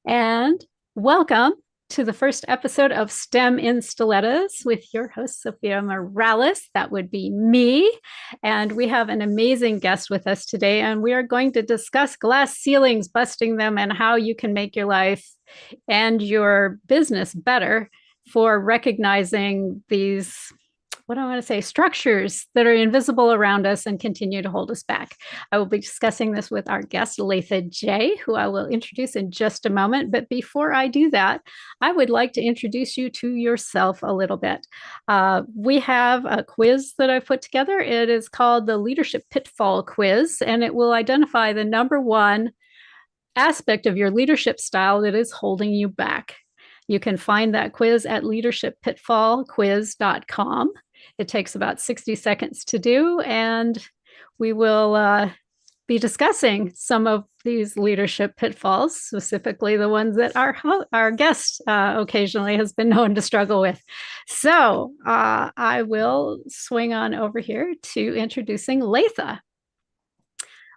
And welcome to the first episode of STEM in Stilettos with your host, Zofia Morales. That would be me. And we have an amazing guest with us today. And we are going to discuss glass ceilings, busting them, and how you can make your life and your business better for recognizing these, what do I want to say, structures that are invisible around us and continue to hold us back. I will be discussing this with our guest, Latha Jay, who I will introduce in just a moment. But before I do that, I would like to introduce you to yourself a little bit. We have a quiz that I've put together. It is called the Leadership Pitfall Quiz, and it will identify the number one aspect of your leadership style that is holding you back. You can find that quiz at leadershippitfallquiz.com. It takes about 60 seconds to do, and we will be discussing some of these leadership pitfalls, specifically the ones that our guest occasionally has been known to struggle with. So I will swing on over here to introducing Latha.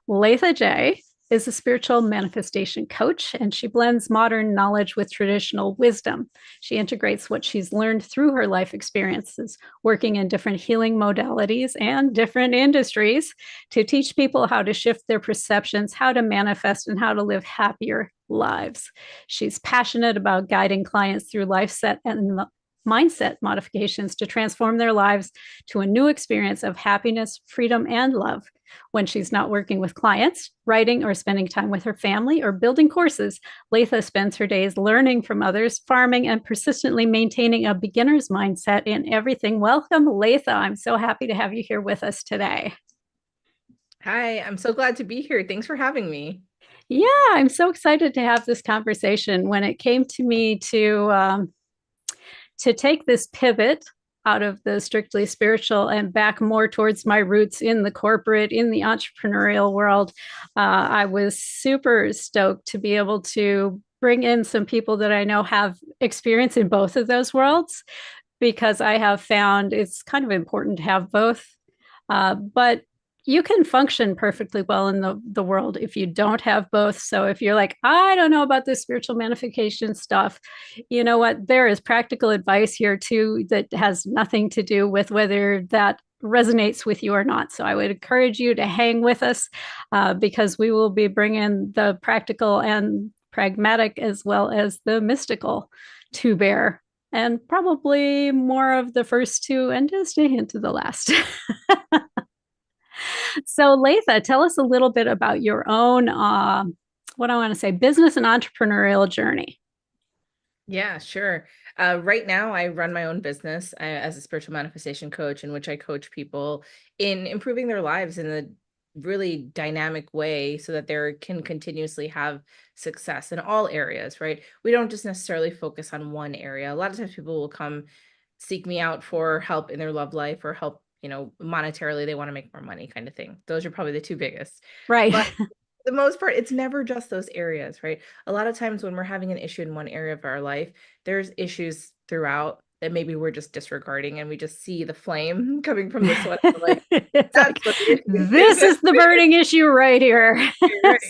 Latha Jay is a spiritual manifestation coach, and she blends modern knowledge with traditional wisdom. She integrates what she's learned through her life experiences, working in different healing modalities and different industries to teach people how to shift their perceptions, how to manifest, and how to live happier lives. She's passionate about guiding clients through life set and mindset modifications to transform their lives to a new experience of happiness, freedom, and love. When she's not working with clients, writing, or spending time with her family, or building courses, Latha spends her days learning from others, farming, and persistently maintaining a beginner's mindset in everything. Welcome, Latha. I'm so happy to have you here with us today. Hi, I'm so glad to be here. Thanks for having me. Yeah, I'm so excited to have this conversation. When it came to me to take this pivot out of the strictly spiritual and back more towards my roots in the corporate, in the entrepreneurial world, I was super stoked to be able to bring in some people that I know have experience in both of those worlds, because I have found it's kind of important to have both. But you can function perfectly well in the world if you don't have both. So if you're like, I don't know about this spiritual manifestation stuff, you know what? There is practical advice here too that has nothing to do with whether that resonates with you or not. So I would encourage you to hang with us because we will be bringing the practical and pragmatic as well as the mystical to bear, and probably more of the first two and just a hint of the last. So, Latha, tell us a little bit about your own, what I want to say, business and entrepreneurial journey. Yeah, sure. Right now, I run my own business as a spiritual manifestation coach, in which I coach people in improving their lives in a really dynamic way so that they can continuously have success in all areas, right? We don't just necessarily focus on one area. A lot of times people will come seek me out for help in their love life or help, monetarily, they want to make more money kind of thing. Those are probably the two biggest. Right. But the most part, it's never just those areas, right? A lot of times when we're having an issue in one area of our life, there's issues throughout that maybe we're just disregarding and we just see the flame coming from the sweat. Like, It's that's like, what the issue this is. is the burning issue right here. Right.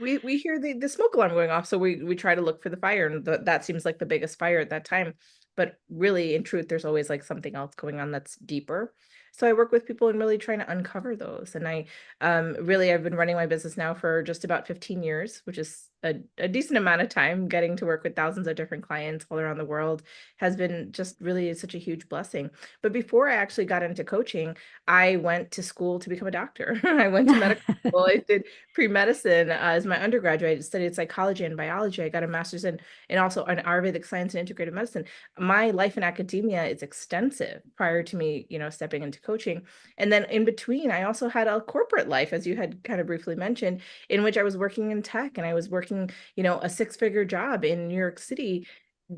We hear the smoke alarm going off, so we try to look for the fire, and that seems like the biggest fire at that time. But really, in truth, there's always like something else going on that's deeper. So I work with people and really trying to uncover those. And I've been running my business now for just about 15 years, which is a decent amount of time. Getting to work with thousands of different clients all around the world has been just really such a huge blessing. But before I actually got into coaching, I went to school to become a doctor. I went to medical school. I did pre-medicine as my undergraduate. I studied psychology and biology. I got a master's in also in Ayurvedic science and integrative medicine. My life in academia is extensive prior to me, stepping into coaching. And then in between, I also had a corporate life, as you had kind of briefly mentioned, in which I was working in tech and I was working, a six-figure job in New York City,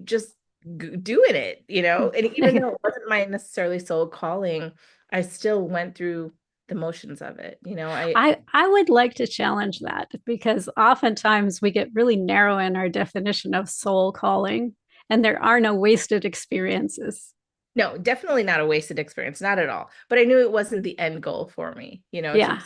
just doing it, and even though it wasn't my necessarily soul calling, I still went through the motions of it. I would like to challenge that, because oftentimes we get really narrow in our definition of soul calling, and there are no wasted experiences. No, definitely not a wasted experience, not at all. But I knew it wasn't the end goal for me, Yeah.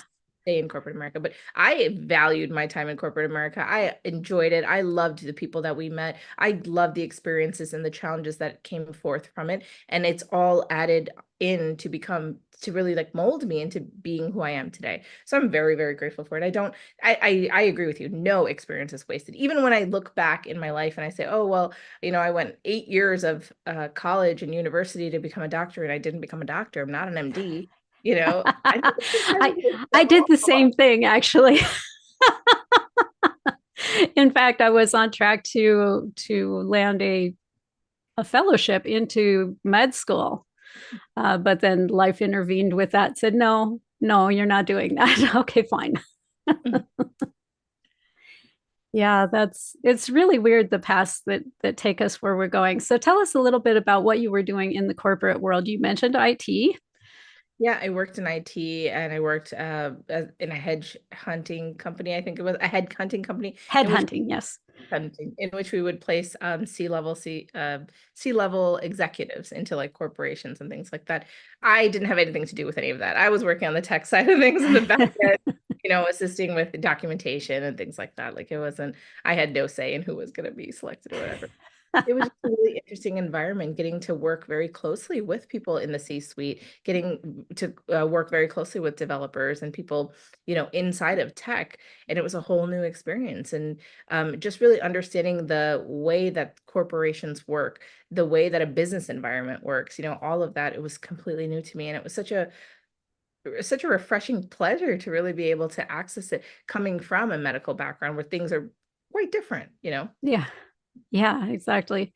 stay in corporate America, but I valued my time in corporate America. I enjoyed it. I loved the people that we met. I loved the experiences and the challenges that came forth from it. And it's all added in to become, to really like mold me into being who I am today. So I'm very, very grateful for it. I agree with you. No experience is wasted. Even when I look back in my life and I say, oh, well, I went 8 years of college and university to become a doctor, and I didn't become a doctor. I'm not an MD. I think I it's I did the wrong. same thing actually. In fact, I was on track to land a fellowship into med school. But then life intervened with that, said, no, no, you're not doing that. Okay, fine. Yeah, it's really weird the paths that take us where we're going. So tell us a little bit about what you were doing in the corporate world. You mentioned IT. Yeah, I worked in IT, and I worked in a hedge hunting company. I think it was a head hunting company in which Headhunting, yes. we would place C-level executives into like corporations and things like that. I didn't have anything to do with any of that. I was working on the tech side of things in the back end, assisting with documentation and things like that. Like, it wasn't, I had no say in who was going to be selected or whatever. It was just a really interesting environment, getting to work very closely with people in the C-suite, getting to work very closely with developers and people, inside of tech. And it was a whole new experience. And just really understanding the way that corporations work, the way that a business environment works, all of that, it was completely new to me. And it was such a refreshing pleasure to really be able to access it coming from a medical background where things are quite different. Yeah. Yeah, exactly.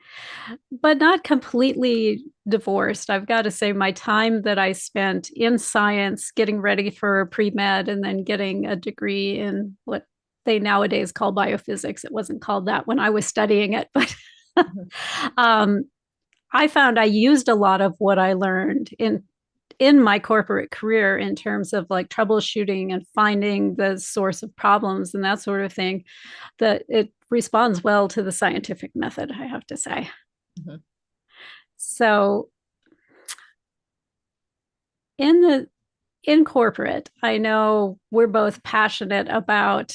But not completely divorced. I've got to say, my time that I spent in science, getting ready for pre-med and then getting a degree in what they nowadays call biophysics. It wasn't called that when I was studying it, but Mhm. um, I found I used a lot of what I learned in my corporate career in terms of like troubleshooting and finding the source of problems and that sort of thing, that it responds well to the scientific method, I have to say. Mhm. So in the in corporate, I know we're both passionate about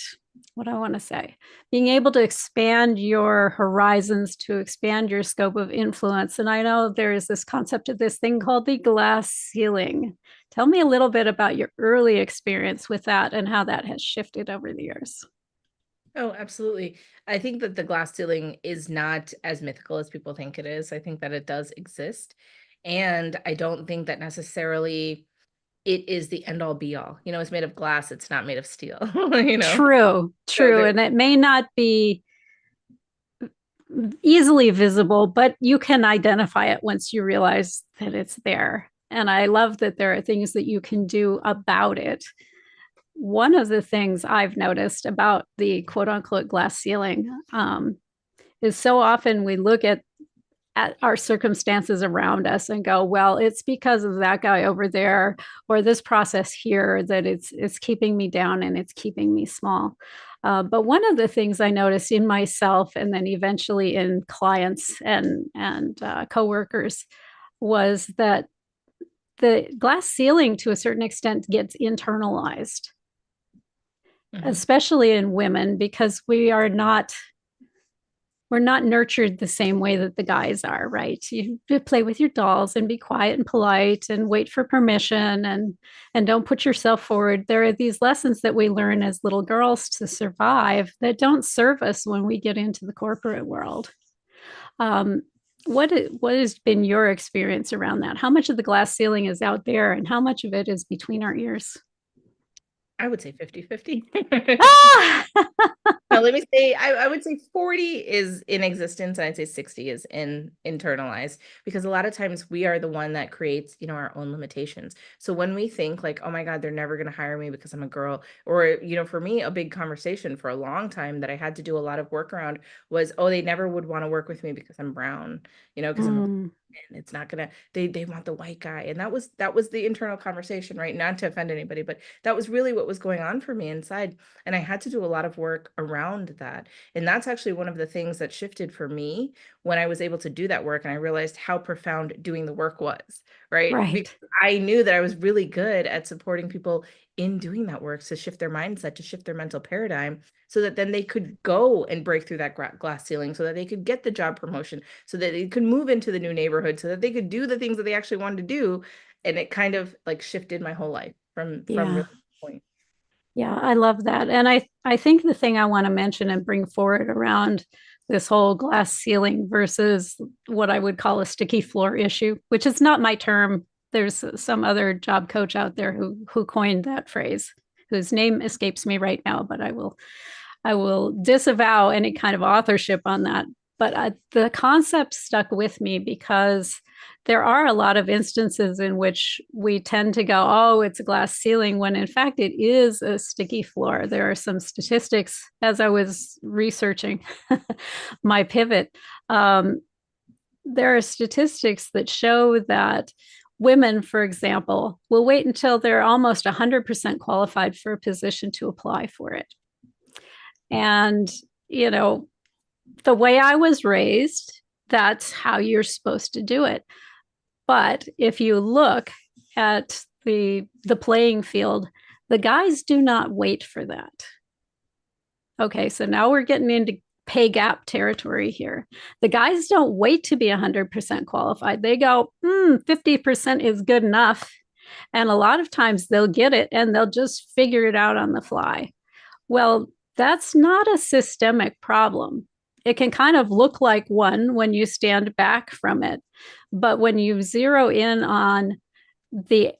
what I want to say, being able to expand your horizons, to expand your scope of influence. And I know there is this concept of this thing called the glass ceiling. Tell me a little bit about your early experience with that and how that has shifted over the years. Oh, absolutely. I think that the glass ceiling is not as mythical as people think it is. I think that it does exist. And I don't think that necessarily it is the end all be all. It's made of glass, it's not made of steel, you know. True, So true. there, And it may not be easily visible, but you can identify it once you realize that it's there. And I love that there are things that you can do about it. One of the things I've noticed about the quote unquote glass ceiling is so often we look at our circumstances around us and go, well, it's because of that guy over there or this process here that it's keeping me down and it's keeping me small. But one of the things I noticed in myself and then eventually in clients and coworkers was that the glass ceiling to a certain extent gets internalized, Mhm. especially in women, because we're not nurtured the same way that the guys are, right? You play with your dolls and be quiet and polite and wait for permission and don't put yourself forward. There are these lessons that we learn as little girls to survive that don't serve us when we get into the corporate world. Um, what has been your experience around that? How much of the glass ceiling is out there and how much of it is between our ears? I would say 50-50. Ah! No, let me say, I would say 40 is in existence, and I'd say 60 is internalized, because a lot of times we are the one that creates, our own limitations. So when we think like, oh my God, they're never going to hire me because I'm a girl, or, for me, a big conversation for a long time that I had to do a lot of work around was, oh, they never would want to work with me because I'm brown, because I'm a Mm, and it's not gonna, they want the white guy. And that was the internal conversation, right? Not to offend anybody, but that was really what was going on for me inside. And I had to do a lot of work around around that. And that's actually one of the things that shifted for me when I was able to do that work and I realized how profound doing the work was, right? Right. Because I knew that I was really good at supporting people in doing that work to shift their mindset, to shift their mental paradigm, so that then they could go and break through that glass ceiling, so that they could get the job promotion, so that they could move into the new neighborhood, so that they could do the things that they actually wanted to do. And it kind of like shifted my whole life from Yeah. really point. Yeah, I love that. And I think the thing I want to mention and bring forward around this whole glass ceiling versus what I would call a sticky floor issue, which is not my term. There's some other job coach out there who coined that phrase, whose name escapes me right now, but I will disavow any kind of authorship on that. But the concept stuck with me because there are a lot of instances in which we tend to go, oh, it's a glass ceiling, when in fact it is a sticky floor. There are some statistics as I was researching my pivot. There are statistics that show that women, for example, will wait until they're almost 100% qualified for a position to apply for it. And, you know, the way I was raised, that's how you're supposed to do it. But if you look at the playing field, the guys do not wait for that. Okay, so now we're getting into pay gap territory here. The guys don't wait to be 100% qualified. They go, 50% is good enough. And a lot of times they'll get it and they'll just figure it out on the fly. Well, that's not a systemic problem. It can kind of look like one when you stand back from it. But when you zero in on the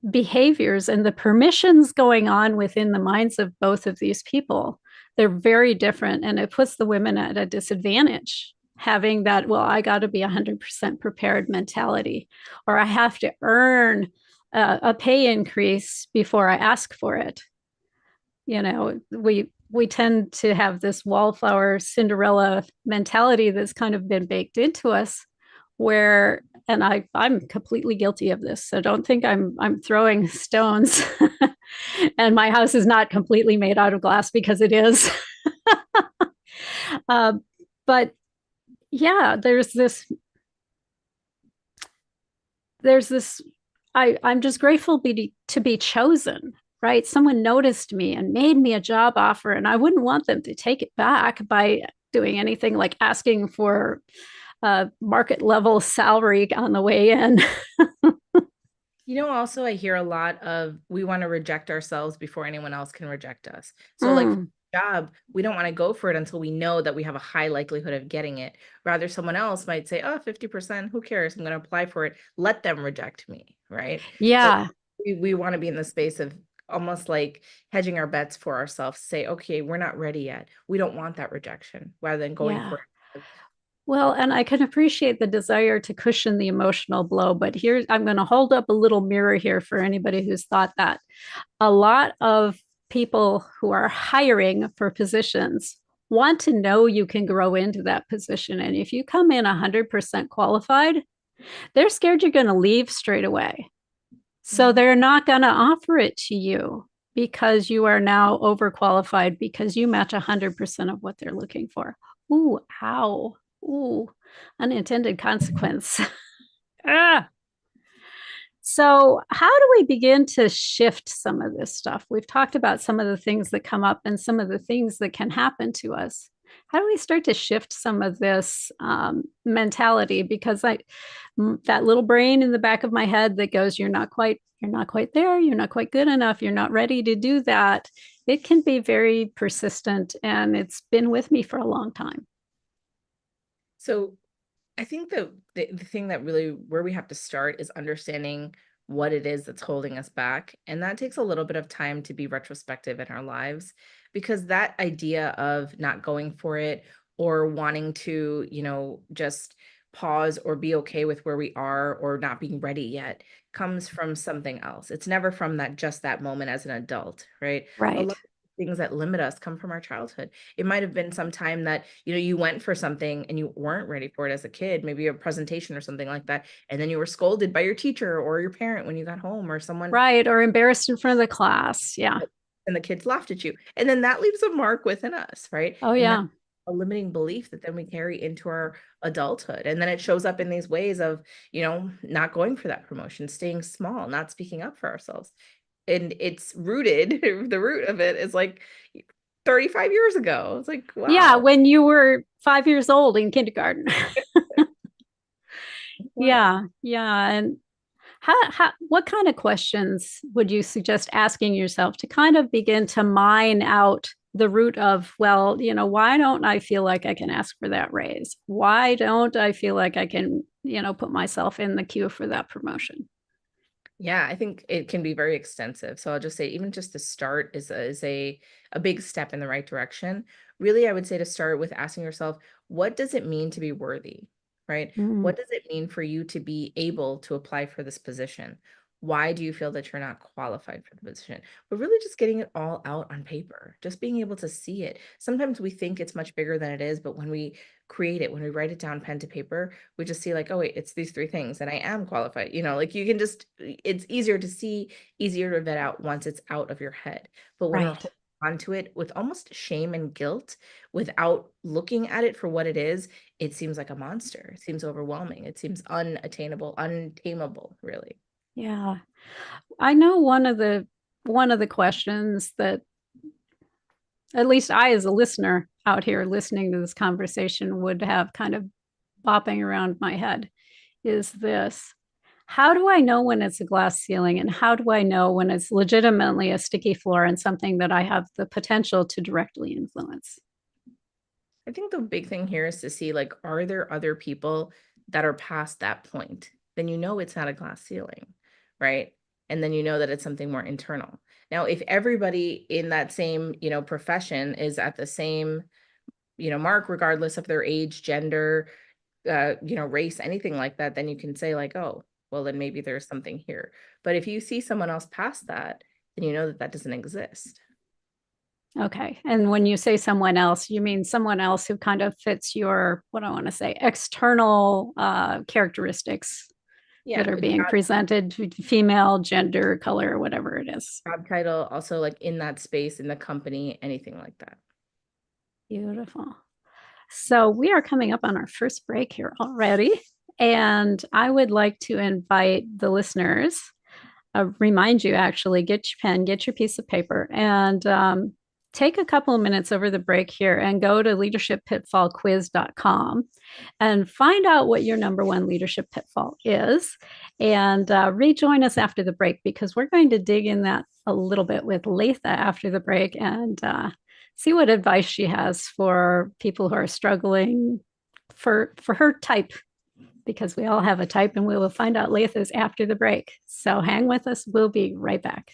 behaviors and the permissions going on within the minds of both of these people, they're very different. And it puts the women at a disadvantage having that, well, I got to be 100% prepared mentality, or I have to earn a pay increase before I ask for it. You know, we tend to have this wallflower Cinderella mentality that's kind of been baked into us, where, and I'm completely guilty of this, so don't think I'm throwing stones. And my house is not completely made out of glass, because it is. uh, but yeah, there's this I'm just grateful to be chosen, right? Someone noticed me and made me a job offer, and I wouldn't want them to take it back by doing anything like asking for a market level salary on the way in. Also, I hear a lot of we want to reject ourselves before anyone else can reject us. So, like, for Mm, a job, we don't want to go for it until we know that we have a high likelihood of getting it. Rather, someone else might say, oh, 50%, who cares? I'm going to apply for it. Let them reject me, right? So, yeah, we want to be in the space of almost like hedging our bets for ourselves, say, okay, we're not ready yet. We don't want that rejection, rather than going yeah. for it. Well, and I can appreciate the desire to cushion the emotional blow, but here I'm going to hold up a little mirror here for anybody who's thought that. A lot of people who are hiring for positions want to know you can grow into that position. And if you come in 100% qualified, they're scared you're going to leave straight away. So Mhm. they're not going to offer it to you because you are now overqualified, because you match 100% of what they're looking for. Ooh, ow. Ooh, unintended consequence. Ah. So, how do we begin to shift some of this stuff? We've talked about some of the things that come up and some of the things that can happen to us. How do we start to shift some of this mentality? Because that little brain in the back of my head that goes, you're not quite there, you're not quite good enough, you're not ready to do that. It can be very persistent, and it's been with me for a long time. So, I think the thing that really where we have to start is understanding what it is that's holding us back. And that takes a little bit of time to be retrospective in our lives, because that idea of not going for it or wanting to, just pause or be okay with where we are or not being ready yet comes from something else. It's never from that moment as an adult, right? A Right. lot of things that limit us come from our childhood. It might have been some time that, you went for something and you weren't ready for it as a kid, maybe a presentation or something like that. And then you were scolded by your teacher or your parent when you got home, or someone. Right. Or embarrassed in front of the class. Yeah. and the kids laughed at you. And then that leaves a mark within us, right? Oh, And that's yeah. a limiting belief that then we carry into our adulthood. And then it shows up in these ways of, not going for that promotion, staying small, not speaking up for ourselves. And it's rooted, the root of it is like 35 years ago. It's like, Yeah, wow. when you were 5 years old in kindergarten. Wild. Yeah, yeah. And what kind of questions would you suggest asking yourself to kind of begin to mine out the root of, well, why don't I feel like I can ask for that raise? Why don't I feel like I can, put myself in the queue for that promotion? Yeah, I think it can be very extensive. So I'll just say, even just to start is a big step in the right direction. Really, I would say to start with asking yourself, what does it mean to be worthy? Right? Mm, What does it mean for you to be able to apply for this position? Why do you feel that you're not qualified for the position? But really just getting it all out on paper, just being able to see it. Sometimes we think it's much bigger than it is, but when we create it, when we write it down pen to paper, we just see like, oh wait, it's these three things and I am qualified. Like you can just, it's easier to see, easier to vet out once it's out of your head. But when we're right. holding onto it with almost shame and guilt without looking at it for what it seems like a monster. It seems overwhelming. It seems unattainable, untamable, really. Yeah. I know one of the questions that at least I, as a listener out here listening to this conversation, would have kind of bopping around my head is this: how do I know when it's a glass ceiling? And how do I know when it's legitimately a sticky floor and something that I have the potential to directly influence? I think the big thing here is to see like, are there other people that are past that point? Then it's not a glass ceiling, right? And then that it's something more internal. Now, if everybody in that same, profession is at the same, mark, regardless of their age, gender, race, anything like that, then you can say like, oh, well, then maybe there's something here. But if you see someone else past that, then you know that that doesn't exist. Okay. And when you say someone else, you mean someone else who kind of fits your, what I want to say, external characteristics Yeah, that are being presented: female, gender, color, whatever it is. job title, also like in that space, in the company, anything like that. Beautiful. So we are coming up on our first break here already. And I would like to invite the listeners, remind you actually, get your pen, get your piece of paper, and take a couple of minutes over the break here and go to leadershippitfallquiz.com and find out what your number one leadership pitfall is. And rejoin us after the break, because we're going to dig in that a little bit with Latha after the break and see what advice she has for people who are struggling for her type, because we all have a type, and we will find out Latha's after the break. So hang with us. We'll be right back.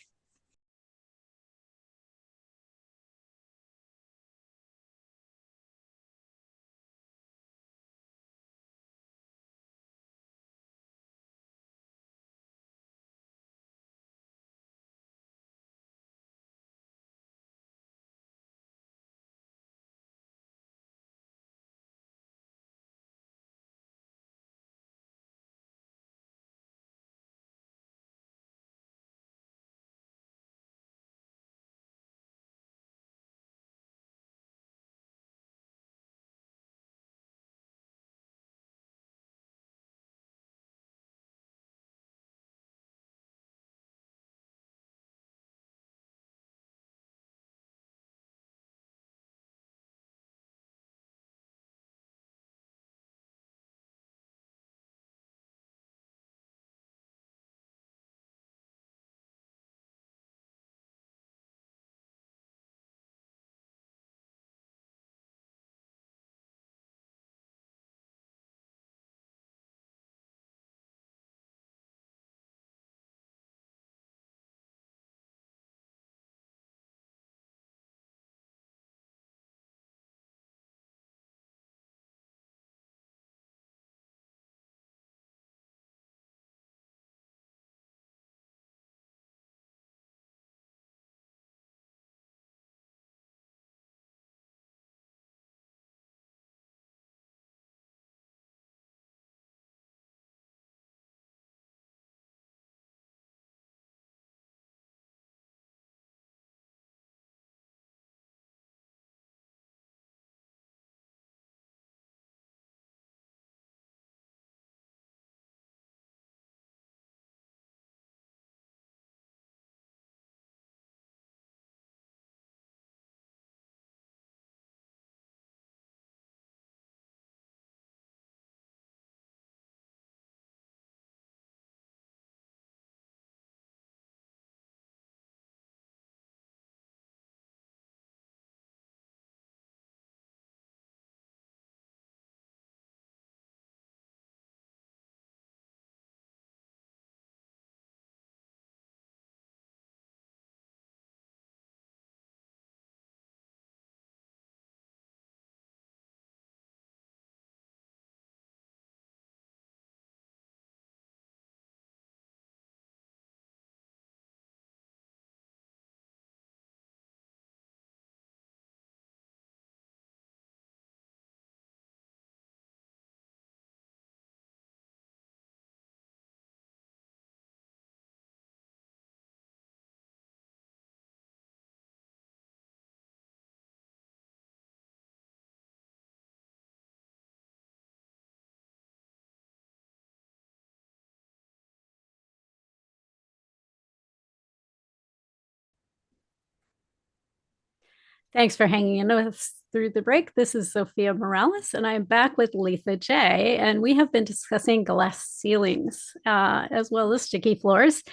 Thanks for hanging in with us through the break. This is Zofia Morales, and I'm back with Latha Jay, and we have been discussing glass ceilings as well as sticky floors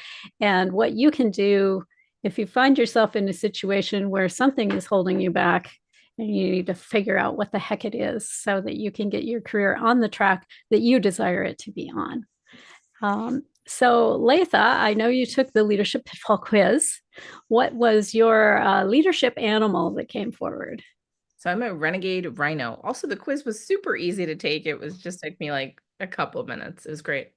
and what you can do if you find yourself in a situation where something is holding you back and you need to figure out what the heck it is so that you can get your career on the track that you desire it to be on. So, Latha, I know you took the leadership pitfall quiz. What was your leadership animal that came forward? So I'm a renegade rhino. Also, the quiz was super easy to take. It was just took me like a couple of minutes. It was great.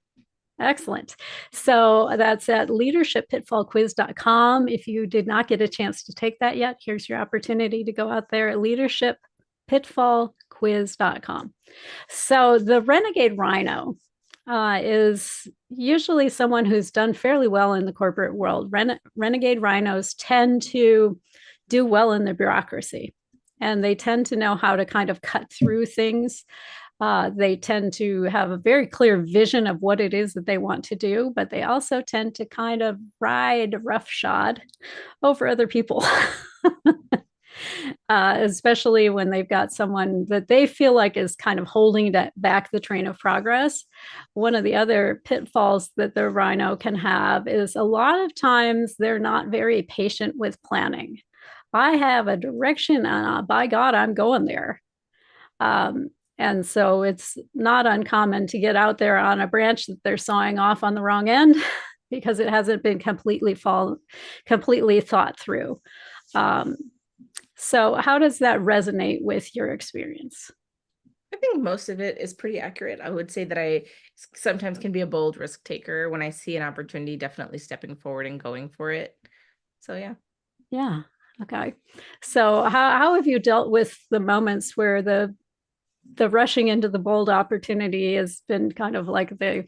Excellent. So that's at leadershippitfallquiz.com. If you did not get a chance to take that yet, here's your opportunity to go out there at leadershippitfallquiz.com. So the renegade rhino is usually someone who's done fairly well in the corporate world. Renegade rhinos tend to do well in the bureaucracy, and they tend to know how to kind of cut through things. They tend to have a very clear vision of what it is that they want to do, but they also tend to kind of ride roughshod over other people. Especially when they've got someone that they feel like is kind of holding back the train of progress. One of the other pitfalls that the rhino can have is a lot of times they're not very patient with planning. I have a direction, and by God, I'm going there. And so it's not uncommon to get out there on a branch that they're sawing off on the wrong end because it hasn't been completely thought through. Um, so, how does that resonate with your experience? I think most of it is pretty accurate. I would say that I sometimes can be a bold risk taker when I see an opportunity, definitely stepping forward and going for it. So yeah. Yeah. Okay. So, how have you dealt with the moments where the rushing into the bold opportunity has been kind of like the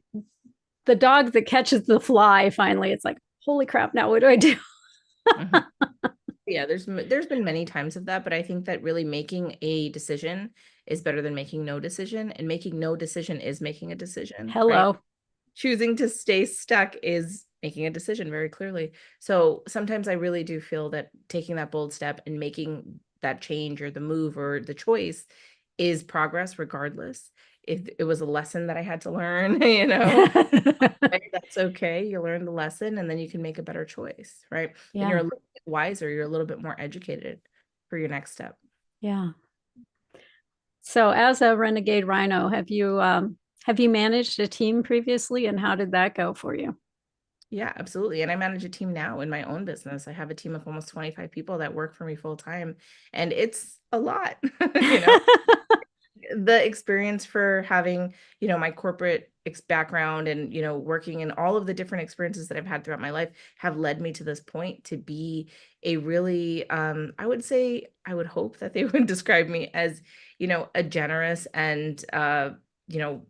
dog that catches the fly? Finally, it's like, holy crap! Now what do I do? Mhm. Yeah, there's been many times of that, but I think that really making a decision is better than making no decision, and making no decision is making a decision, right? Hello. Choosing to stay stuck is making a decision very clearly. So sometimes I really do feel that taking that bold step and making that change or the move or the choice is progress regardless. If it was a lesson that I had to learn, that's okay. You learn the lesson and then you can make a better choice, right? Then you're Yeah. a little bit wiser, you're a little bit more educated for your next step. Yeah. So, as a renegade rhino, have you managed a team previously, and how did that go for you? Yeah, absolutely. And I manage a team now in my own business. I have a team of almost 25 people that work for me full time, and it's a lot. you know, the experience for having, my corporate background and, working in all of the different experiences that I've had throughout my life have led me to this point to be a really, I would say, I would hope that they would describe me as, a generous and, you know,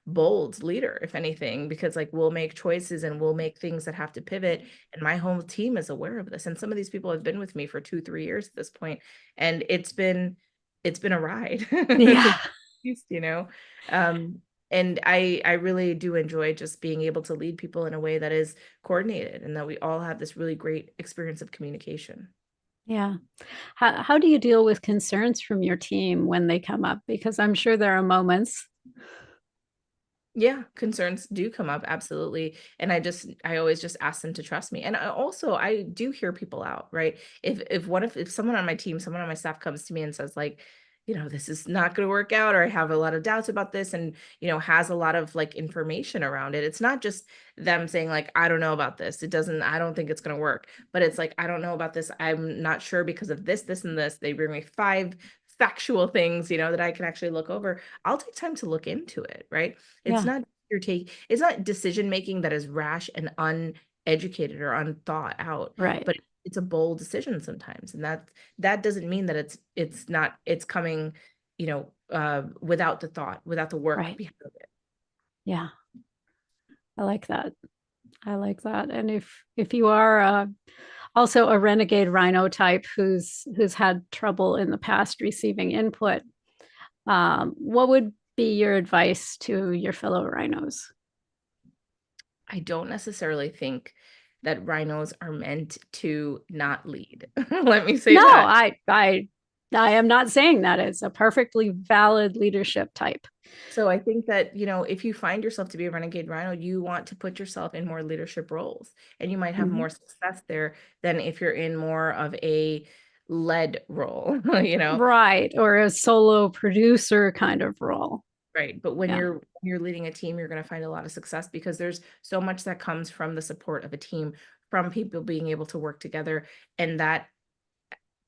bold leader, if anything, because like we'll make choices and we'll make things that have to pivot. And my whole team is aware of this. And some of these people have been with me for 2, 3 years at this point, and it's been a ride. Yeah. you know um and I really do enjoy just being able to lead people in a way that is coordinated and that we all have this really great experience of communication. Yeah. How do you deal with concerns from your team when they come up? Because I'm sure there are moments. Yeah, concerns do come up, absolutely. And I always just ask them to trust me. And I do hear people out, right? If someone on my team, someone on my staff comes to me and says like, this is not going to work out, or I have a lot of doubts about this, and has a lot of like information around it. It's not just them saying like, I don't know about this. I don't think it's going to work. But it's like, I don't know about this. I'm not sure because of this, this, and this. They bring me 5 factual things, that I can actually look over. I'll take time to look into it, right? It's Yeah. not it's not decision making that is rash and uneducated or unthought out, Right. but it's a bold decision sometimes. And that doesn't mean that it's coming, without the thought, without the work Right. behind it. Yeah. I like that. I like that. And if you are also a renegade rhino type who's had trouble in the past receiving input, what would be your advice to your fellow rhinos? I don't necessarily think that rhinos are meant to not lead. Let me say No, that. I am not saying that. It's a perfectly valid leadership type. So I think that, if you find yourself to be a renegade rhino, you want to put yourself in more leadership roles, and you might have Mhm. more success there than if you're in more of a led role, you know? Right. Or a solo producer kind of role. Right. But when Yeah. you're leading a team, you're going to find a lot of success because there's so much that comes from the support of a team, from people being able to work together, and that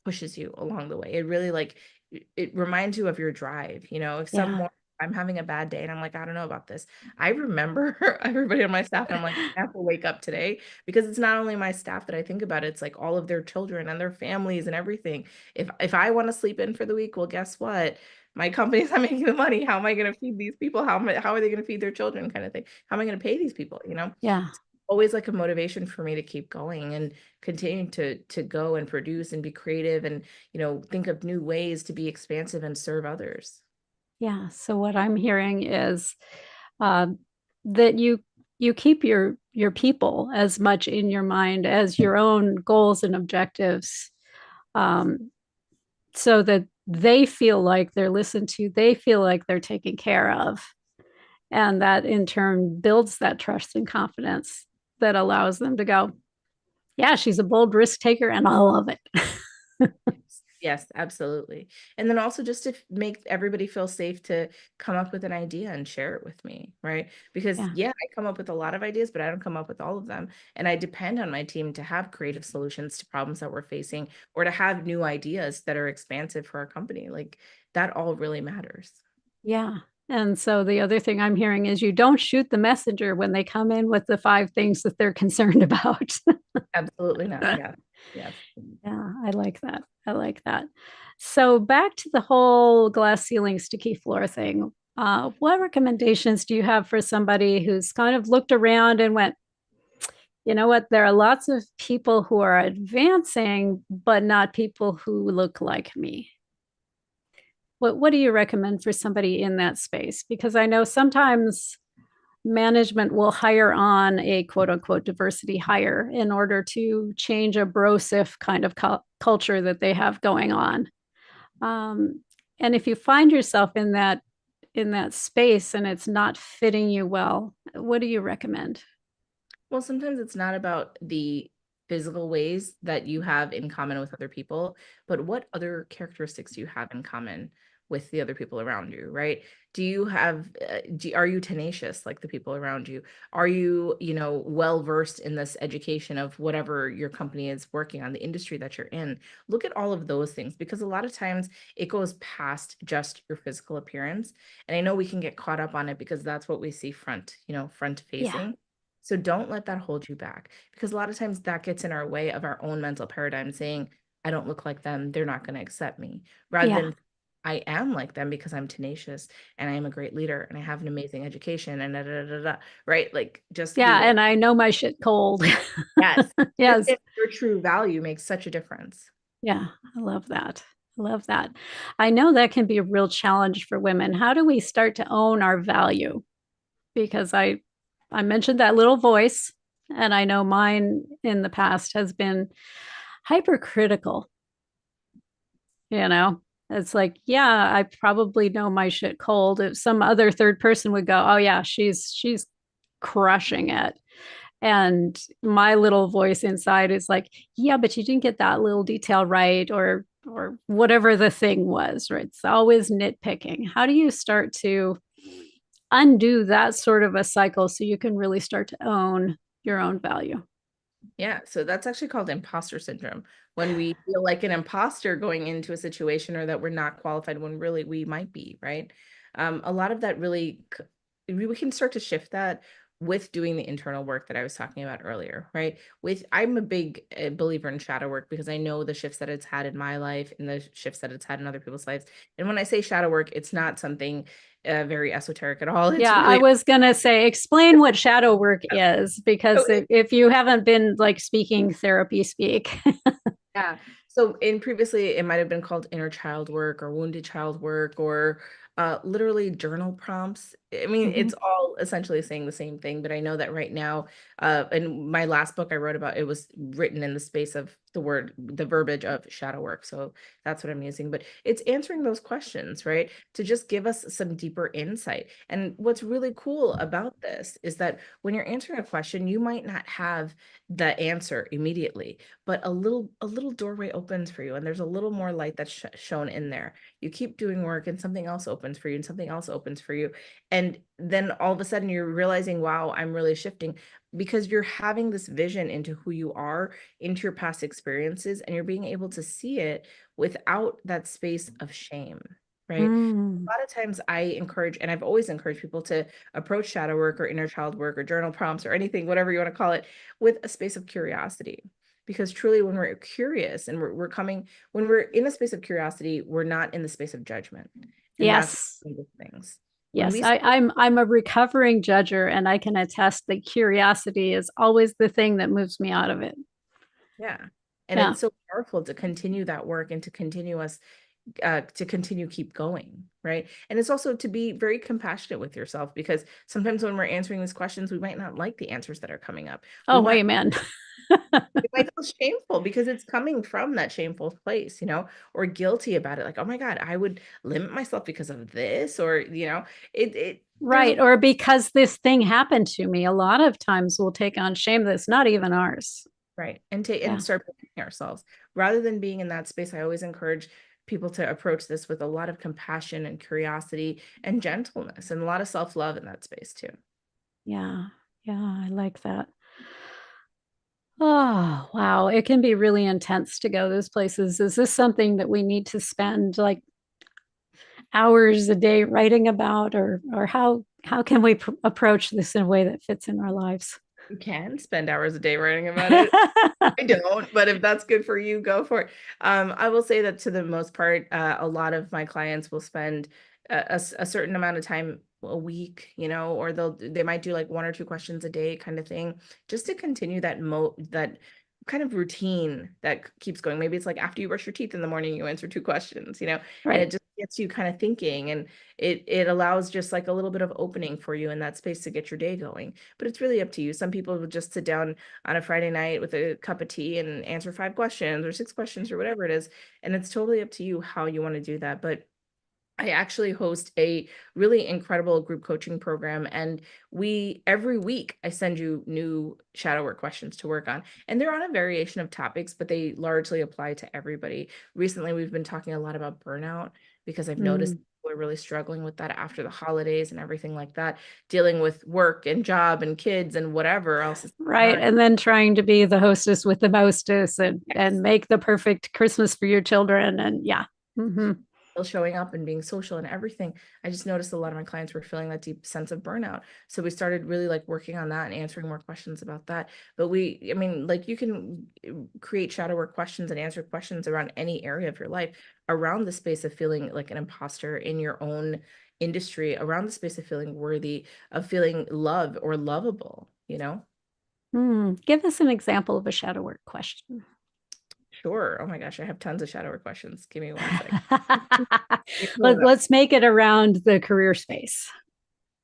pushes you along the way. It really like it reminds you of your drive. If Yeah. someone I'm having a bad day and I'm like, I don't know about this. I remember everybody on my staff and I'm like, I have to wake up today, because it's not only my staff that I think about, it's like all of their children and their families and everything. If I want to sleep in for the week, well, guess what? My company's not making the money. How am I going to feed these people? How are they going to feed their children, kind of thing? How am I going to pay these people? Yeah. Always like a motivation for me to keep going and continue to go and produce and be creative and think of new ways to be expansive and serve others. Yeah. So what I'm hearing is uh, that you keep your people as much in your mind as your own goals and objectives, um, so that they feel like they're listened to, they feel like they're taken care of, and that in turn builds that trust and confidence that allows them to go, yeah, she's a bold risk taker, and I love it. Yes, yes, absolutely. And then also just to make everybody feel safe to come up with an idea and share it with me, right? Because Yeah. yeah, I come up with a lot of ideas, but I don't come up with all of them. And I depend on my team to have creative solutions to problems that we're facing, or to have new ideas that are expansive for our company. Like that all really matters. Yeah. And so the other thing I'm hearing is you don't shoot the messenger when they come in with the 5 things that they're concerned about. Absolutely not. Yeah. Yes. Yeah, I like that. I like that. So back to the whole glass ceiling, sticky floor thing. What recommendations do you have for somebody who's kind of looked around and went, you know what, there are lots of people who are advancing, but not people who look like me? What do you recommend for somebody in that space? Because I know sometimes management will hire on a quote unquote diversity hire in order to change a brosif kind of culture that they have going on. And if you find yourself in that space and it's not fitting you well, what do you recommend? Well, sometimes it's not about the physical ways that you have in common with other people, but what other characteristics do you have in common with the other people around you, right? Do you have, are you tenacious like the people around you? Are you, well versed in this education of whatever your company is working on, the industry that you're in? Look at all of those things, because a lot of times it goes past just your physical appearance. And I know we can get caught up on it because that's what we see front Yeah, facing. So don't let that hold you back, because a lot of times that gets in our way of our own mental paradigm, saying, I don't look like them, they're not going to accept me, rather yeah, than I am like them because I'm tenacious and I am a great leader and I have an amazing education and da, da, da, da, da, right? Like just yeah. who, And I know my shit cold. yes. Yes. Understand your true value makes such a difference. Yeah, I love that. I love that. I know that can be a real challenge for women. How do we start to own our value? Because I mentioned that little voice, and I know mine in the past has been hypercritical. You know, it's like, yeah, I probably know my shit cold. If some other third person would go, oh yeah, she's crushing it. And my little voice inside is like, yeah, but you didn't get that little detail right, or whatever the thing was, right? It's always nitpicking. How do you start to undo that sort of a cycle so you can really start to own your own value? Yeah, so that's actually called imposter syndrome. When we feel like an imposter going into a situation, or that we're not qualified when really we might be, right? A lot of that really, we can start to shift that with doing the internal work that I was talking about earlier, right? I'm a big believer in shadow work, because I know the shifts that it's had in my life and the shifts that it's had in other people's lives. And when I say shadow work, it's not something very esoteric at all. It's Yeah, I really was gonna say, explain what shadow work is, so because if you haven't been like speaking therapy speak. yeah. So in previously, it might have been called inner child work or wounded child work, or literally journal prompts I mean, Mhm. it's all essentially saying the same thing, but I know that right now, in my last book I wrote about, it was written in the space of the verbiage of shadow work. So that's what I'm using. But it's answering those questions, right? To just give us some deeper insight. And what's really cool about this is that when you're answering a question, you might not have the answer immediately, but a little doorway opens for you, and there's a little more light that's shown in there. You keep doing work, and something else opens for you, and something else opens for you, and then all of a sudden you're realizing, wow, I'm really shifting, because you're having this vision into who you are, into your past experiences, and you're being able to see it without that space of shame, right? Mm. A lot of times I encourage, and I've always encouraged people to approach shadow work or inner child work or journal prompts or anything, whatever you want to call it, with a space of curiosity. Because truly, when we're curious and when we're in a space of curiosity, we're not in the space of judgment. And that's Yes. one of the things. When Yes, we I'm a recovering judger, and I can attest that curiosity is always the thing that moves me out of it. Yeah. And Yeah. it's so powerful to continue that work and to continue keep going, right? And it's also to be very compassionate with yourself, because sometimes when we're answering these questions, we might not like the answers that are coming up. Oh, amen. We might feel shameful because it's coming from that shameful place, or guilty about it. Like, oh my God, I would limit myself because of this, or, there's a Right. Or because this thing happened to me, a lot of times we'll take on shame that's not even ours. right. And Yeah. start protecting ourselves rather than being in that space. I always encourage people to approach this with a lot of compassion and curiosity and gentleness, and a lot of self-love in that space too. Yeah. Yeah. I like that. Oh, wow. It can be really intense to go those places. Is this something that we need to spend like hours a day writing about, or how can we approach this in a way that fits in our lives? You can spend hours a day writing about it. I don't, but if that's good for you, go for it. I will say that to the most part, a lot of my clients will spend a certain amount of time a week, or they might do like one or two questions a day kind of thing, just to continue that kind of routine that keeps going. Maybe it's like after you brush your teeth in the morning, you answer two questions, and it Right. just gets you kind of thinking, and it allows just like a little bit of opening for you in that space to get your day going. But it's really up to you. Some people will just sit down on a Friday night with a cup of tea and answer 5 questions or 6 questions or whatever it is. And it's totally up to you how you want to do that. But I actually host a really incredible group coaching program, and every week I send you new shadow work questions to work on, and they're on a variation of topics, but they largely apply to everybody. Recently, we've been talking a lot about burnout, because I've noticed Mm. people are really struggling with that after the holidays and everything like that, dealing with work and job and kids and whatever else is going Right. on. And then trying to be the hostess with the mostess, and Yes. make the perfect Christmas for your children. And yeah. Hmm. Still showing up and being social and everything. I just noticed a lot of my clients were feeling that deep sense of burnout. So we started really like working on that and answering more questions about that. But I mean, like you can create shadow work questions and answer questions around any area of your life, around the space of feeling like an imposter in your own industry, around the space of feeling worthy, of feeling loved or lovable. Give us an example of a shadow work question. Sure. Oh my gosh, I have tons of shadow work questions. Give me one sec. Let me pull it up. Let's make it around the career space.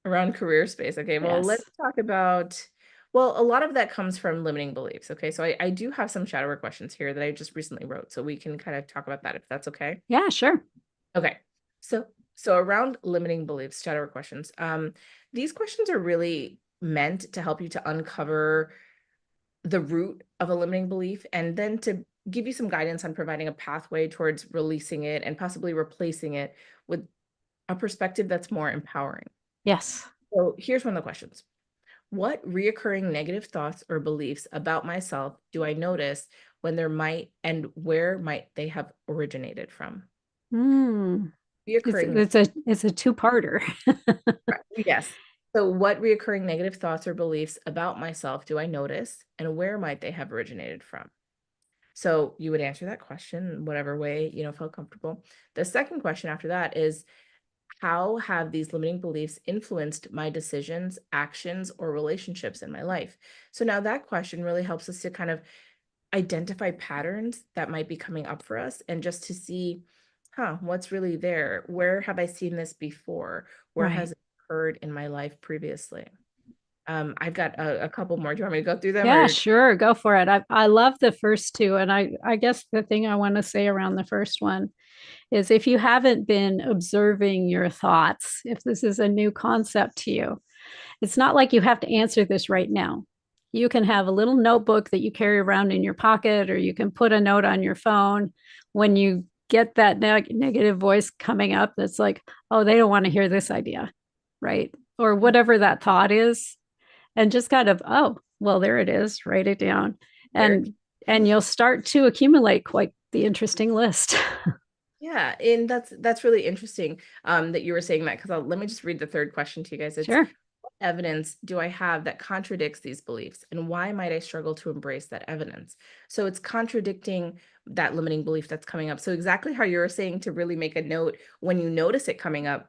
Around career space. Okay, well, let's Yes. talk about, well, a lot of that comes from limiting beliefs. Okay, so I do have some shadow work questions here that I just recently wrote, so we can kind of talk about that if that's okay. Yeah, sure. Okay, so around limiting beliefs, shadow work questions. These questions are really meant to help you to uncover the root of a limiting belief, and then to give you some guidance on providing a pathway towards releasing it and possibly replacing it with a perspective that's more empowering. Yes. So here's one of the questions. What reoccurring negative thoughts or beliefs about myself do I notice when there might and where might they have originated from? Mm. Reoccurring, It's a two-parter. yes. So, what reoccurring negative thoughts or beliefs about myself do I notice, and where might they have originated from? So, you would answer that question in whatever way felt comfortable. The second question after that is, how have these limiting beliefs influenced my decisions, actions, or relationships in my life? So now that question really helps us to kind of identify patterns that might be coming up for us, and just to see, what's really there? Where have I seen this before? Where has Right. it occurred in my life previously. I've got a couple more. Do you want me to go through them Yeah, or? sure. Go for it. I love the first two. And I guess the thing I want to say around the first one is if you haven't been observing your thoughts, if this is a new concept to you, it's not like you have to answer this right now. You can have a little notebook that you carry around in your pocket, or you can put a note on your phone when you get that negative voice coming up that's like, oh, they don't want to hear this idea, right? Or whatever that thought is. And just kind of, oh, well, there it is, write it down. There. And you'll start to accumulate quite the interesting list. Yeah, and that's really interesting that you were saying that, because let me just read the third question to you guys. It's, Sure. what evidence do I have that contradicts these beliefs, and why might I struggle to embrace that evidence? So it's contradicting that limiting belief that's coming up. So exactly how you were saying, to really make a note when you notice it coming up,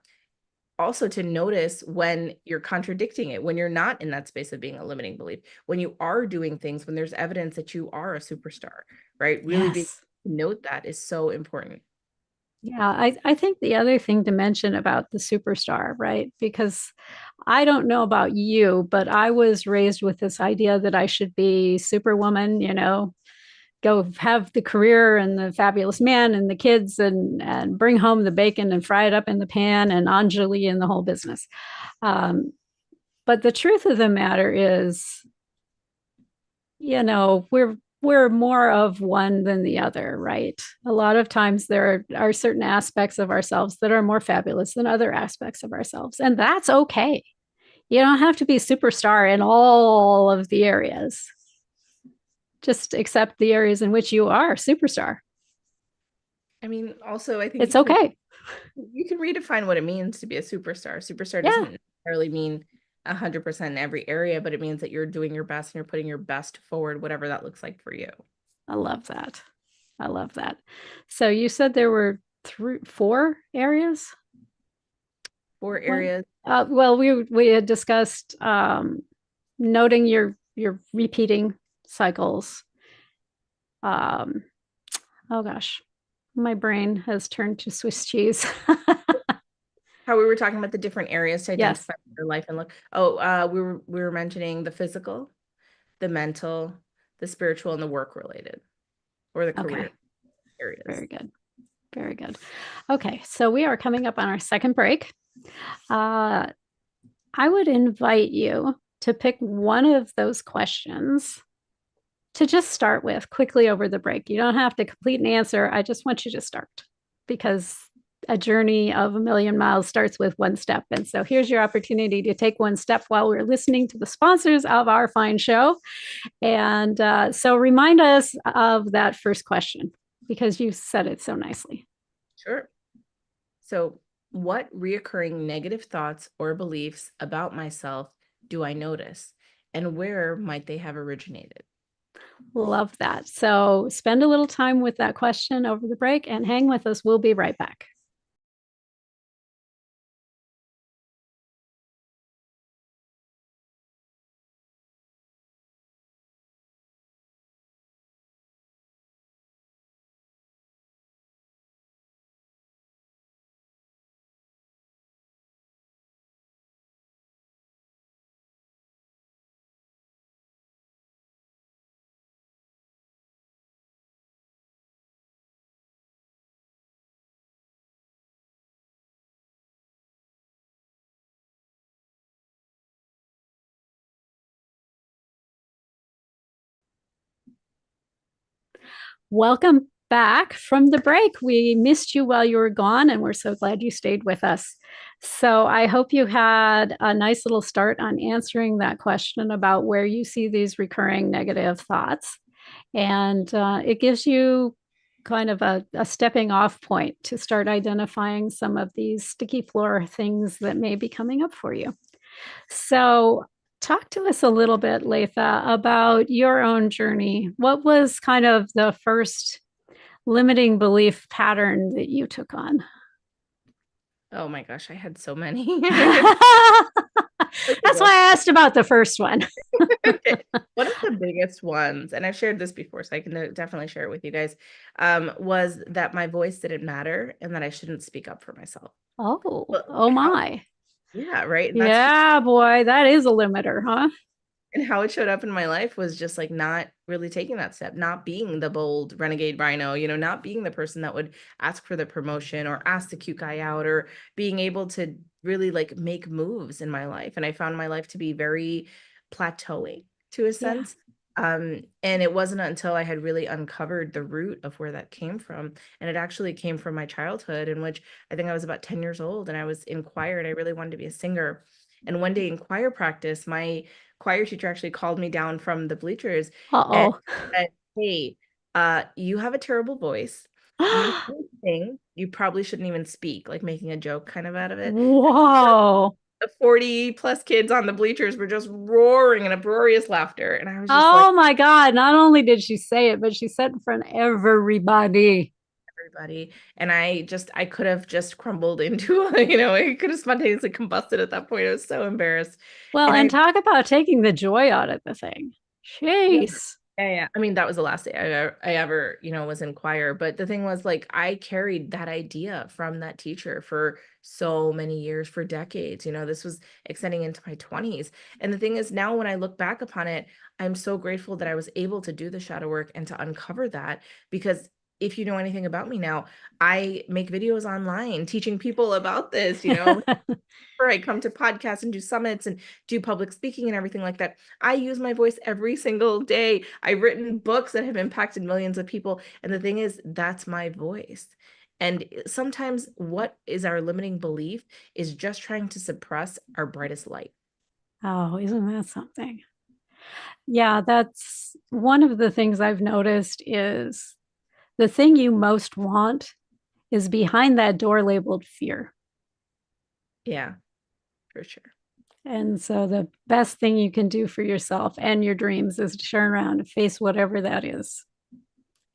also to notice when you're contradicting it, when you're not in that space of being a limiting belief, when you are doing things, when there's evidence that you are a superstar, right? Really being Yes. note that is so important. Yeah, I think the other thing to mention about the superstar, right? Because I don't know about you, but I was raised with this idea that I should be superwoman, go have the career and the fabulous man and the kids and bring home the bacon and fry it up in the pan and Anjali and the whole business. But the truth of the matter is, we're more of one than the other, right? A lot of times there are certain aspects of ourselves that are more fabulous than other aspects of ourselves, and that's okay. You don't have to be a superstar in all of the areas. Just accept the areas in which you are a superstar. I mean, also, I think It's okay. you can redefine what it means to be a superstar. Superstar Yeah, doesn't necessarily mean 100% in every area, but it means that you're doing your best and you're putting your best forward, whatever that looks like for you. I love that. I love that. So you said there were four areas. Four One, areas. well, we had discussed noting your repeating cycles. Um, oh gosh, my brain has turned to Swiss cheese. How we were talking about the different areas to Yes. identify your life and look. Oh, we were mentioning the physical, the mental, the spiritual, and the work related, or the career Okay. areas. Very good. Very good. Okay, so we are coming up on our second break. Uh, I would invite you to pick one of those questions to just start with quickly over the break. You don't have to complete an answer. I just want you to start, because a journey of a million miles starts with one step. And so here's your opportunity to take one step while we're listening to the sponsors of our fine show. And so remind us of that first question, because you said it so nicely. Sure. So, what reoccurring negative thoughts or beliefs about myself do I notice, and where might they have originated? Love that. So spend a little time with that question over the break and hang with us. We'll be right back. Welcome back from the break. We missed you while you were gone, and we're so glad you stayed with us. So I hope you had a nice little start on answering that question about where you see these recurring negative thoughts. And it gives you kind of a stepping off point to start identifying some of these sticky floor things that may be coming up for you. So, talk to us a little bit, Latha, about your own journey. What was kind of the first limiting belief pattern that you took on? Oh my gosh, I had so many. Okay, That's why I asked about the first one. okay. One of the biggest ones, and I've shared this before, so I can definitely share it with you guys, was that my voice didn't matter and that I shouldn't speak up for myself. Oh, Well, oh how my. Yeah, right. And that's just Yeah, boy, that is a limiter, huh? and how it showed up in my life was just like not really taking that step, not being the bold renegade rhino, not being the person that would ask for the promotion or ask the cute guy out, or being able to really like make moves in my life. And I found my life to be very plateauing to a Yeah. sense. And it wasn't until I had really uncovered the root of where that came from. And it actually came from my childhood, in which I think I was about 10 years old and I was in choir and I really wanted to be a singer. And one day in choir practice, my choir teacher actually called me down from the bleachers and Uh-oh. said, "Hey, you have a terrible voice. You can't sing. You probably shouldn't even speak," like making a joke kind of out of it. Whoa. The 40 plus kids on the bleachers were just roaring in uproarious laughter. And I was just like, Oh my God. Not only did she say it, but she said it in front of everybody. everybody. And I could have just crumbled into, I could have spontaneously combusted at that point. I was so embarrassed. Well, And and I talk about taking the joy out of the thing. Yeah. Jeez. Yeah. I mean, that was the last day I ever, was in choir. But the thing was, like, I carried that idea from that teacher for so many years, for decades. This was extending into my 20s. And the thing is, now when I look back upon it, I'm so grateful that I was able to do the shadow work and to uncover that. Because if you know anything about me now, I make videos online teaching people about this, I come to podcasts and do summits and do public speaking and everything like that. I use my voice every single day. I've written books that have impacted millions of people. And the thing is, that's my voice. And sometimes what is our limiting belief is just trying to suppress our brightest light. Oh, isn't that something? Yeah, that's one of the things I've noticed is the thing you most want is behind that door labeled fear. Yeah, for sure. And so the best thing you can do for yourself and your dreams is to turn around and face whatever that is.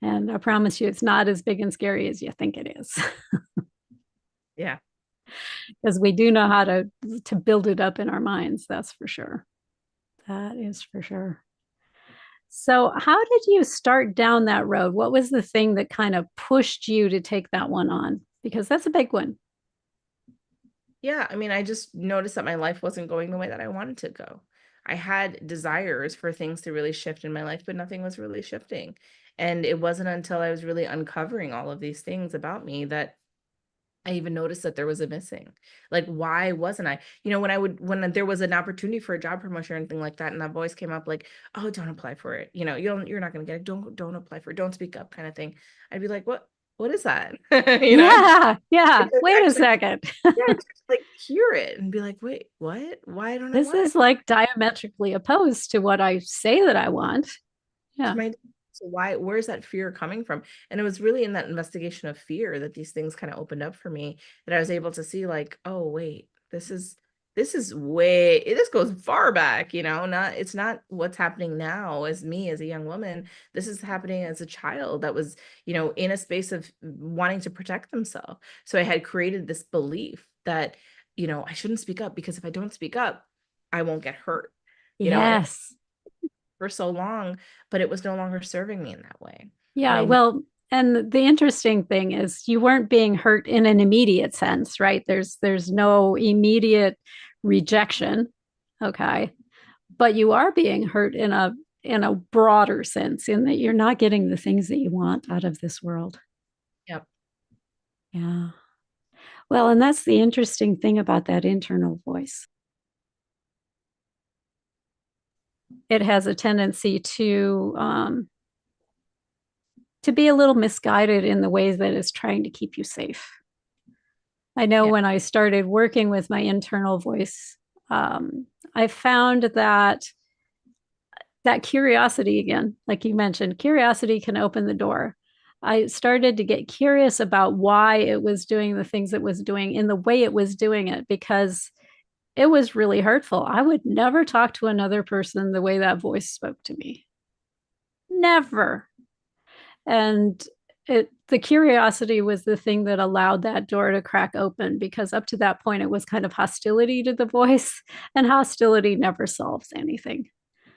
And I promise you, it's not as big and scary as you think it is, Yeah. because we do know how to build it up in our minds. That's for sure. That is for sure. So, how did you start down that road? What was the thing that kind of pushed you to take that one on? Because that's a big one. Yeah, I mean, I just noticed that my life wasn't going the way that I wanted to go. I had desires for things to really shift in my life, but nothing was really shifting. And it wasn't until I was really uncovering all of these things about me that I even noticed that there was a missing. Like, why wasn't I? When there was an opportunity for a job promotion or anything like that, and that voice came up like, "Oh, don't apply for it. You're not gonna get it. Don't apply for it. Don't speak up," kind of thing. I'd be like, what is that? Yeah, yeah. I'd just Wait a actually second. yeah, just like hear it and be like, wait, what? Why don't I This want it? is like diametrically opposed to what I say that I want. To Yeah. my so where's that fear coming from? And it was really in that investigation of fear that these things kind of opened up for me, that I was able to see like, oh wait, this goes far back, not it's not what's happening now as me as a young woman. This is happening as a child that was, in a space of wanting to protect themselves. So I had created this belief that, I shouldn't speak up, because if I don't speak up, I won't get hurt. And Yes. for so long, but it was no longer serving me in that way. And Yeah. I knew, Well, and the interesting thing is you weren't being hurt in an immediate sense, right? There's no immediate rejection. Okay. But you are being hurt in a broader sense, in that you're not getting the things that you want out of this world. yep. Yeah. Well, and that's the interesting thing about that internal voice. It has a tendency to be a little misguided in the ways that it's trying to keep you safe. I know Yeah. when I started working with my internal voice, I found that curiosity, again, like you mentioned, curiosity can open the door. I started to get curious about why it was doing the things it was doing in the way it was doing it, because it was really hurtful. I would never talk to another person the way that voice spoke to me. Never. And the curiosity was the thing that allowed that door to crack open, because up to that point it was kind of hostility to the voice, and hostility never solves anything.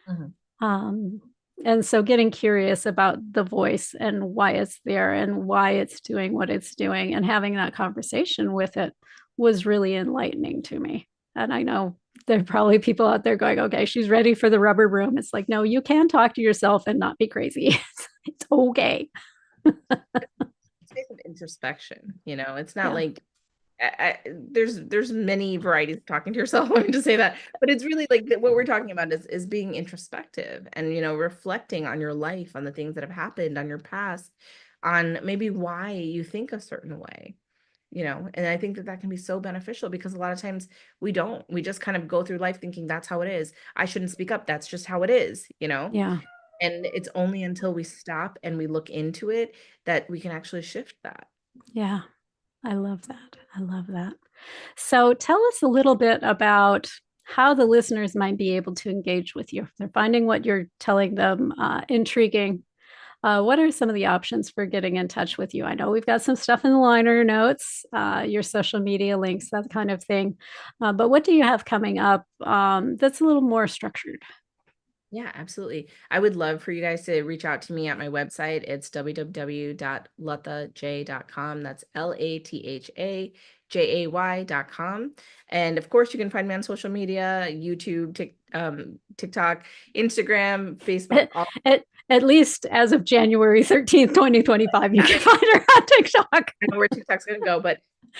Mhm. um, and so getting curious about the voice and why it's there and why it's doing what it's doing and having that conversation with it was really enlightening to me. And I know there are probably people out there going, okay, she's ready for the rubber room. It's like, no, you can talk to yourself and not be crazy. It's okay. Space of introspection, it's not Yeah. like there's many varieties of talking to yourself. Let me just say that, but it's really like what we're talking about is being introspective and reflecting on your life, on the things that have happened, on your past, on maybe why you think a certain way. And I think that that can be so beneficial because a lot of times we just kind of go through life thinking that's how it is. I shouldn't speak up. That's just how it is. Yeah. And it's only until we stop and we look into it that we can actually shift that. Yeah. I love that. I love that. So tell us a little bit about how the listeners might be able to engage with you. If they're finding what you're telling them intriguing, what are some of the options for getting in touch with you? I know we've got some stuff in the liner notes, your social media links, that kind of thing. But what do you have coming up that's a little more structured? Yeah, absolutely. I would love for you guys to reach out to me at my website. It's www.lathajay.com. That's LATHAJAY.com. And of course, you can find me on social media, YouTube, TikTok, Instagram, Facebook, all. At least as of January 13th, 2025, you can find her on TikTok. I know where TikTok's going to go, but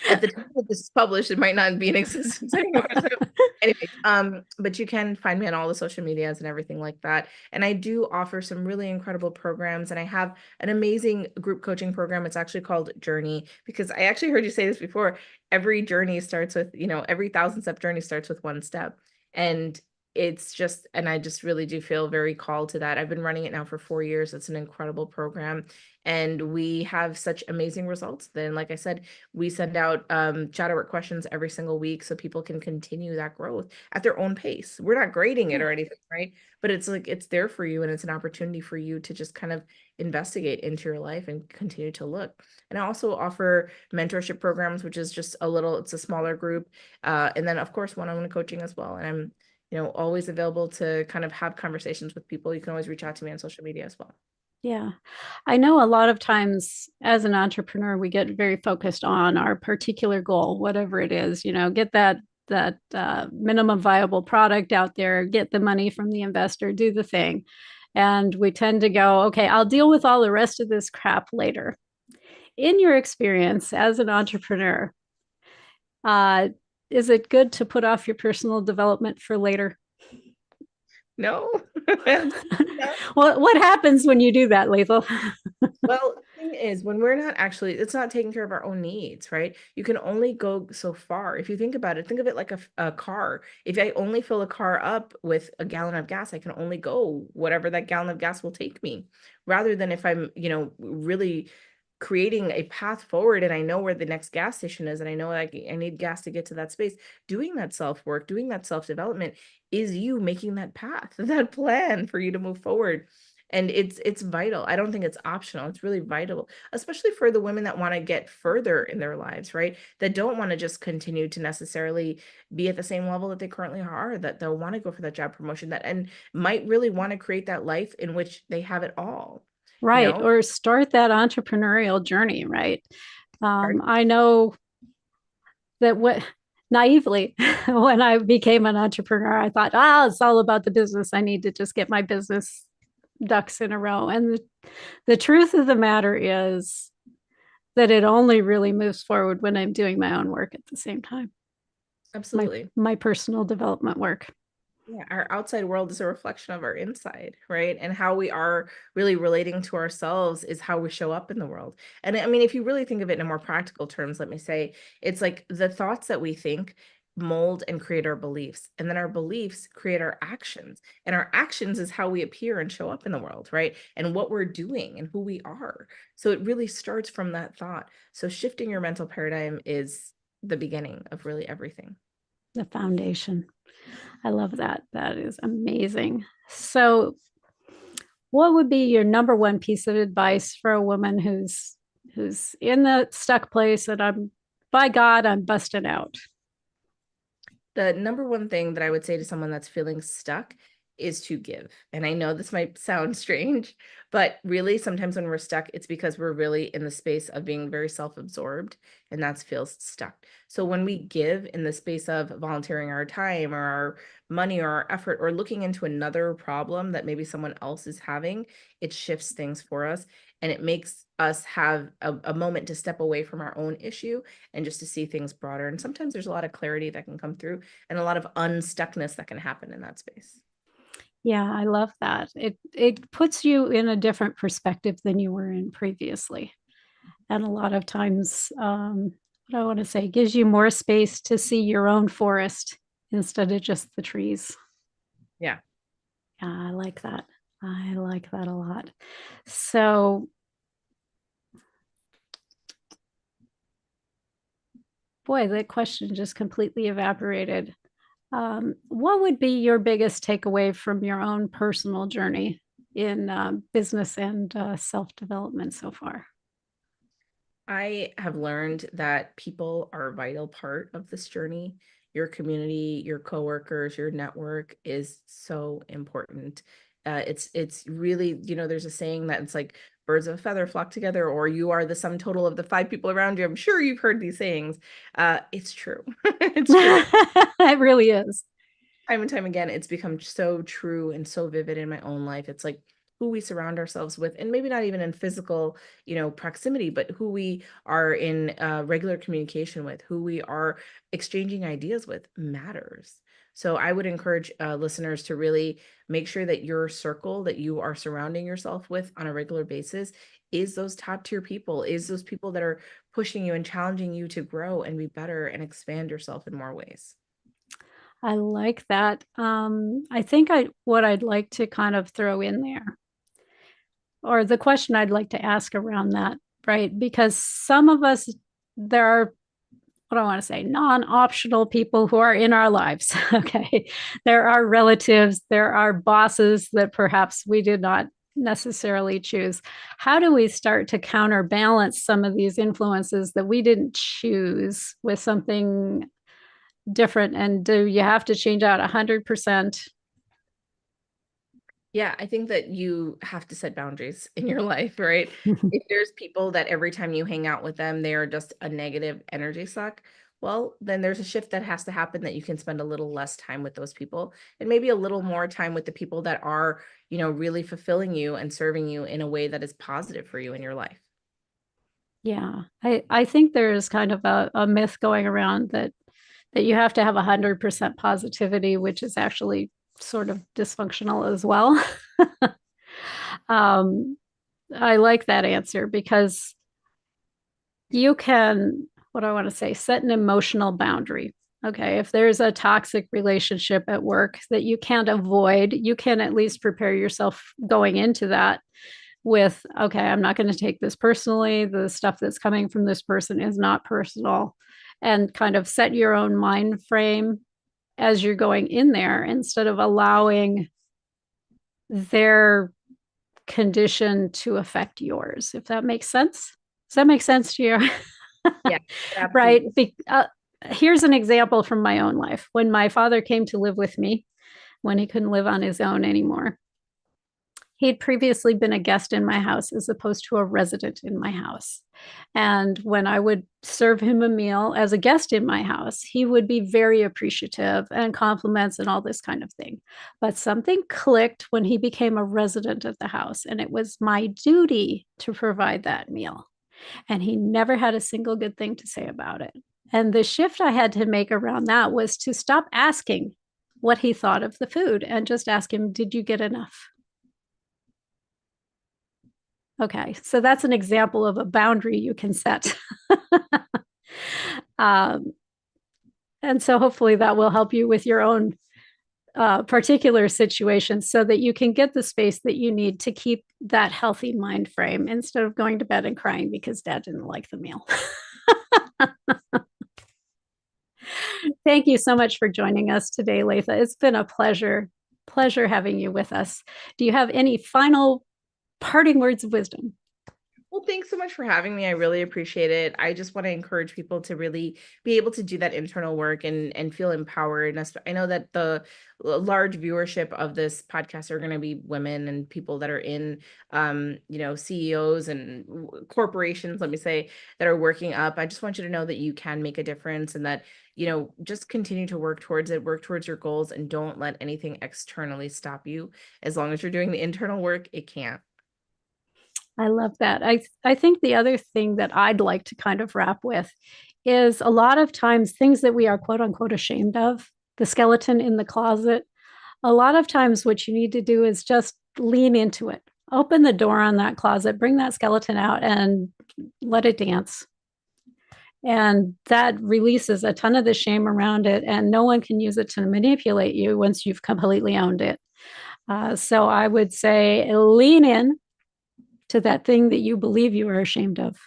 at the time that this is published, it might not be in existence anymore. So anyways, but you can find me on all the social medias and everything like that. And I do offer some really incredible programs, and I have an amazing group coaching program. It's actually called Journey, because I actually heard you say this before. Every journey starts with, every 1,000-step journey starts with one step. And and I just really do feel very called to that. I've been running it now for 4 years. It's an incredible program. And we have such amazing results. Then, like I said, we send out shadow work questions every single week so people can continue that growth at their own pace. We're not grading it or anything, right? But it's like it's there for you, and it's an opportunity for you to just kind of investigate into your life and continue to look. And I also offer mentorship programs, which is just it's a smaller group. And then, of course, one-on-one coaching as well. And I'm always available to kind of have conversations with people. You can always reach out to me on social media as well. Yeah. I know a lot of times as an entrepreneur, we get very focused on our particular goal, whatever it is, get that minimum viable product out there, get the money from the investor, do the thing. And we tend to go, okay, I'll deal with all the rest of this crap later. In your experience as an entrepreneur, uh, is it good to put off your personal development for later? No. Absolutely not. What happens when you do that, Lethal? Well, the thing is, when we're not actually, it's not taking care of our own needs, right? You can only go so far. If you think about it, think of it like a car. If I only fill a car up with a gallon of gas, I can only go whatever that gallon of gas will take me. Rather than if I'm, really creating a path forward and I know where the next gas station is and I know I need gas to get to that space, doing that self-work, doing that self-development is you making that path, that plan for you to move forward. And it's vital. I don't think it's optional. It's really vital, especially for the women that want to get further in their lives, right? That don't want to just continue to necessarily be at the same level that they currently are, that they'll want to go for that job promotion, that and might really want to create that life in which they have it all, you Right. know? Or start that entrepreneurial journey, right? Pardon? I know that what naively, when I became an entrepreneur, I thought, it's all about the business. I need to just get my business ducks in a row. And the truth of the matter is that it only really moves forward when I'm doing my own work at the same time, my Absolutely. my personal development work. Yeah, our outside world is a reflection of our inside, right? And how we are really relating to ourselves is how we show up in the world. And I mean, if you really think of it in more practical terms, let me say, it's like the thoughts that we think mold and create our beliefs. And then our beliefs create our actions. And our actions is how we appear and show up in the world, right? And what we're doing and who we are. So it really starts from that thought. So shifting your mental paradigm is the beginning of really everything. The foundation. I love that. That is amazing. So, what would be your number one piece of advice for a woman who's in the stuck place and by God, I'm busting out? The number one thing that I would say to someone that's feeling stuck is to give. And I know this might sound strange, but really sometimes when we're stuck, it's because we're really in the space of being very self-absorbed, and that feels stuck. So when we give in the space of volunteering our time or our money or our effort or looking into another problem that maybe someone else is having, it shifts things for us, and it makes us have a moment to step away from our own issue and just to see things broader. And sometimes there's a lot of clarity that can come through and a lot of unstuckness that can happen in that space. Yeah, I love that. It puts you in a different perspective than you were in previously. And a lot of times, what I want to say, gives you more space to see your own forest instead of just the trees. Yeah. Yeah, I like that. I like that a lot. So, boy, that question just completely evaporated. What would be your biggest takeaway from your own personal journey in business and self-development so far? I have learned that people are a vital part of this journey. Your community, your coworkers, your network is so important. It's really, there's a saying that it's like birds of a feather flock together, or you are the sum total of the five people around you. I'm sure you've heard these sayings. It's true. It's true. It really is. Time and time again, it's become so true and so vivid in my own life. It's like who we surround ourselves with, and maybe not even in physical, proximity, but who we are in regular communication with, who we are exchanging ideas with matters. So I would encourage listeners to really make sure that your circle that you are surrounding yourself with on a regular basis is those top tier people, is those people that are pushing you and challenging you to grow and be better and expand yourself in more ways. I like that. I think what I'd like to kind of throw in there, or the question I'd like to ask around that, right? Because some of us, there are, what do I want to say, non-optional people who are in our lives. Okay. There are relatives, there are bosses that perhaps we did not necessarily choose. How do we start to counterbalance some of these influences that we didn't choose with something different? And do you have to change out 100%? Yeah, I think that you have to set boundaries in your life, right? If there's people that every time you hang out with them, they are just a negative energy suck, well, then there's a shift that has to happen that you can spend a little less time with those people and maybe a little more time with the people that are, really fulfilling you and serving you in a way that is positive for you in your life. Yeah, I think there's kind of a myth going around that you have to have 100% positivity, which is actually sort of dysfunctional as well. um, I like that answer because you can, what do I want to say, set an emotional boundary. Okay, if there's a toxic relationship at work that you can't avoid, you can at least prepare yourself going into that with, okay, I'm not going to take this personally. The stuff that's coming from this person is not personal, and kind of set your own mind frame as you're going in there instead of allowing their condition to affect yours, if that makes sense. Does that make sense to you? Yeah, Right. absolutely. Here's an example from my own life. When my father came to live with me, when he couldn't live on his own anymore, he'd previously been a guest in my house as opposed to a resident in my house. And when I would serve him a meal as a guest in my house, he would be very appreciative and compliments and all this kind of thing. But something clicked when he became a resident of the house, and it was my duty to provide that meal. And he never had a single good thing to say about it. And the shift I had to make around that was to stop asking what he thought of the food and just ask him, did you get enough? Okay, so that's an example of a boundary you can set. um, and so hopefully that will help you with your own particular situation so that you can get the space that you need to keep that healthy mind frame instead of going to bed and crying because dad didn't like the meal. Thank you so much for joining us today, Latha. It's been a pleasure having you with us. Do you have any final parting words of wisdom? Well, thanks so much for having me. I really appreciate it. I just want to encourage people to really be able to do that internal work and feel empowered. And I know that the large viewership of this podcast are going to be women and people that are in, CEOs and corporations, let me say, that are working up. I just want you to know that you can make a difference and that, just continue to work towards it, work towards your goals, and don't let anything externally stop you. As long as you're doing the internal work, it can't. I love that. I think the other thing that I'd like to kind of wrap with is a lot of times things that we are quote unquote ashamed of, the skeleton in the closet. A lot of times what you need to do is just lean into it. Open the door on that closet, bring that skeleton out and let it dance. And that releases a ton of the shame around it, and no one can use it to manipulate you once you've completely owned it. So I would say lean in to that thing that you believe you are ashamed of,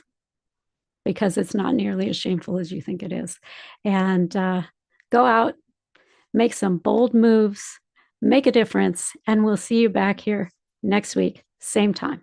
because it's not nearly as shameful as you think it is. And go out, make some bold moves, make a difference, and we'll see you back here next week, same time.